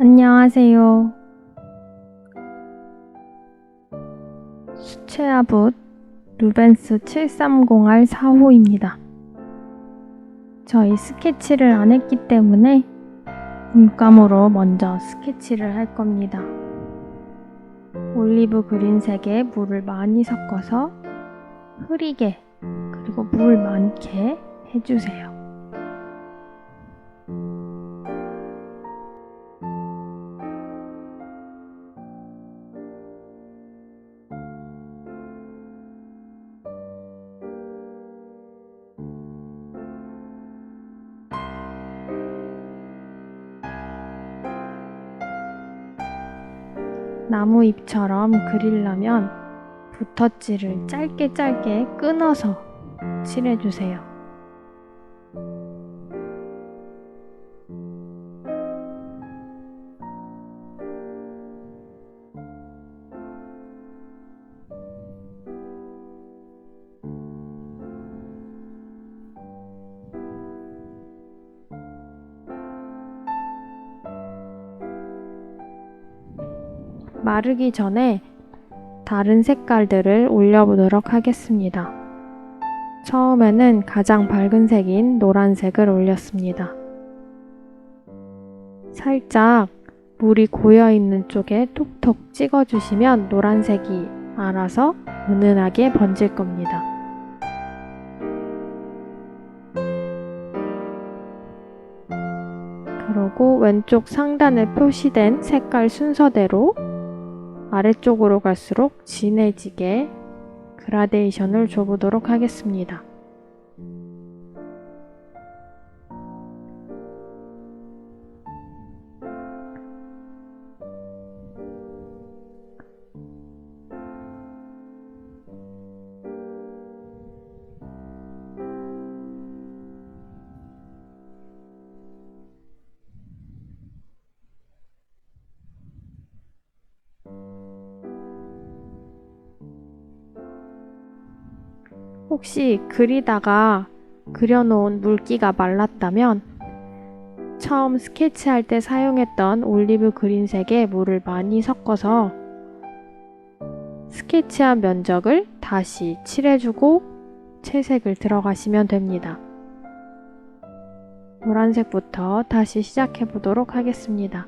안녕하세요. 수채화붓 루벤스 730R4호입니다. 저희 스케치를 안 했기 때문에 물감으로 먼저 스케치를 할 겁니다. 올리브 그린색에 물을 많이 섞어서 흐리게 그리고 물 많게 해주세요. 나무 잎처럼 그리려면 붓터치를 짧게 끊어서 칠해주세요. 마르기 전에 다른 색깔들을 올려보도록 하겠습니다. 처음에는 가장 밝은 색인 노란색을 올렸습니다. 살짝 물이 고여있는 쪽에 톡톡 찍어주시면 노란색이 알아서 은은하게 번질 겁니다. 그리고 왼쪽 상단에 표시된 색깔 순서대로 아래쪽으로 갈수록 진해지게 그라데이션을 줘보도록 하겠습니다. 혹시 그리다가 그려놓은 물기가 말랐다면 처음 스케치할 때 사용했던 올리브 그린색에 물을 많이 섞어서 스케치한 면적을 다시 칠해주고 채색을 들어가시면 됩니다. 노란색부터 다시 시작해 보도록 하겠습니다.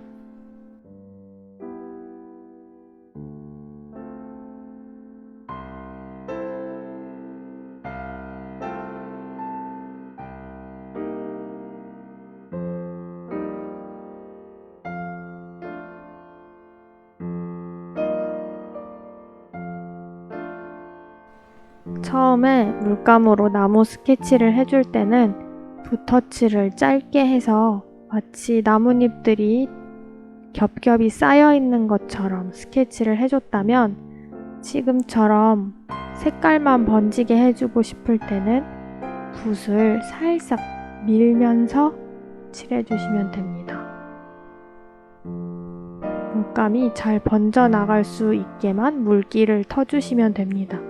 처음에 물감으로 나무 스케치를 해줄 때는 붓터치를 짧게 해서 마치 나뭇잎들이 겹겹이 쌓여 있는 것처럼 스케치를 해줬다면 지금처럼 색깔만 번지게 해주고 싶을 때는 붓을 살짝 밀면서 칠해주시면 됩니다. 물감이 잘 번져 나갈 수 있게만 물기를 터주시면 됩니다.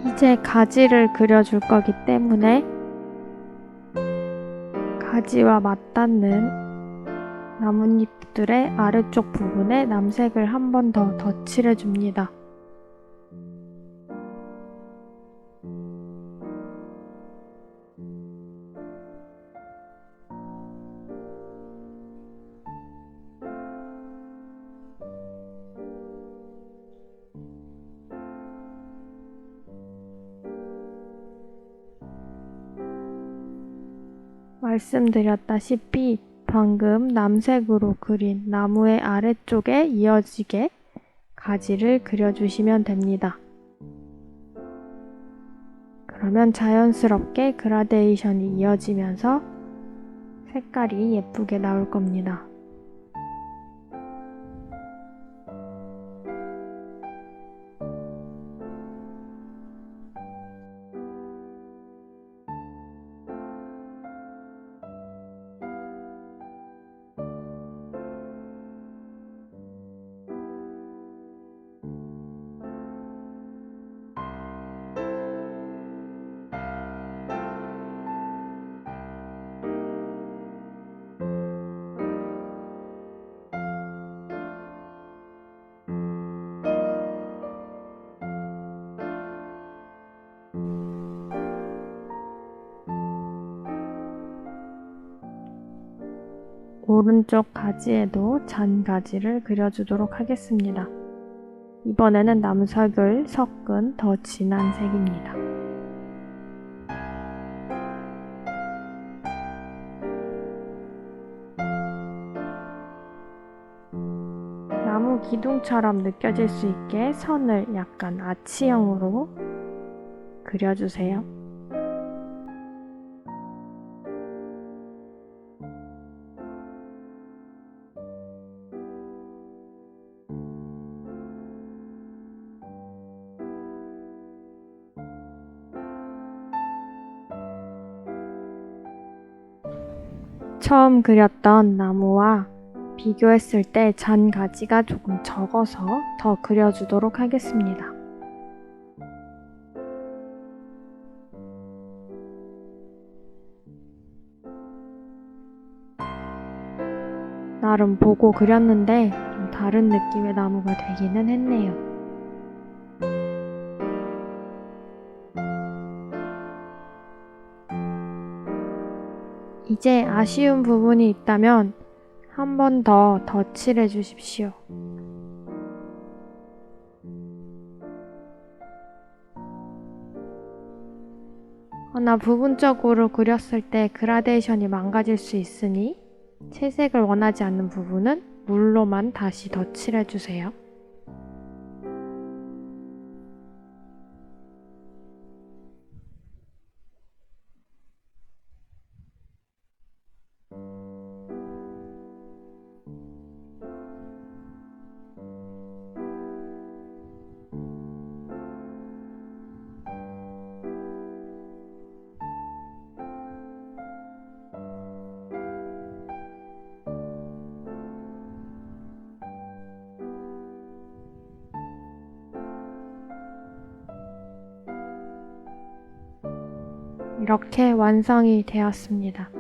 이제 가지를 그려줄 거기 때문에 가지와 맞닿는 나뭇잎들의 아래쪽 부분에 남색을 한 번 더 덧칠해줍니다. 말씀드렸다시피 방금 남색으로 그린 나무의 아래쪽에 이어지게 가지를 그려주시면 됩니다. 그러면 자연스럽게 그라데이션이 이어지면서 색깔이 예쁘게 나올 겁니다. 오른쪽 가지에도 잔가지를 그려주도록 하겠습니다. 이번에는 남색을 섞은 더 진한 색입니다. 나무 기둥처럼 느껴질 수 있게 선을 약간 아치형으로 그려주세요. 처음 그렸던 나무와 비교했을 때 잔가지가 조금 적어서 더 그려주도록 하겠습니다. 나름 보고 그렸는데 좀 다른 느낌의 나무가 되기는 했네요. 이제 아쉬운 부분이 있다면 한 번 더 덧칠해 주십시오. 하나 부분적으로 그렸을 때 그라데이션이 망가질 수 있으니 채색을 원하지 않는 부분은 물로만 다시 덧칠해 주세요. 이렇게 완성이 되었습니다.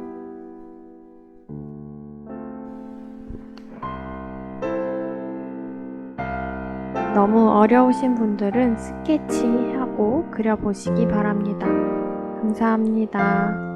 너무 어려우신 분들은 스케치하고 그려보시기 바랍니다. 감사합니다.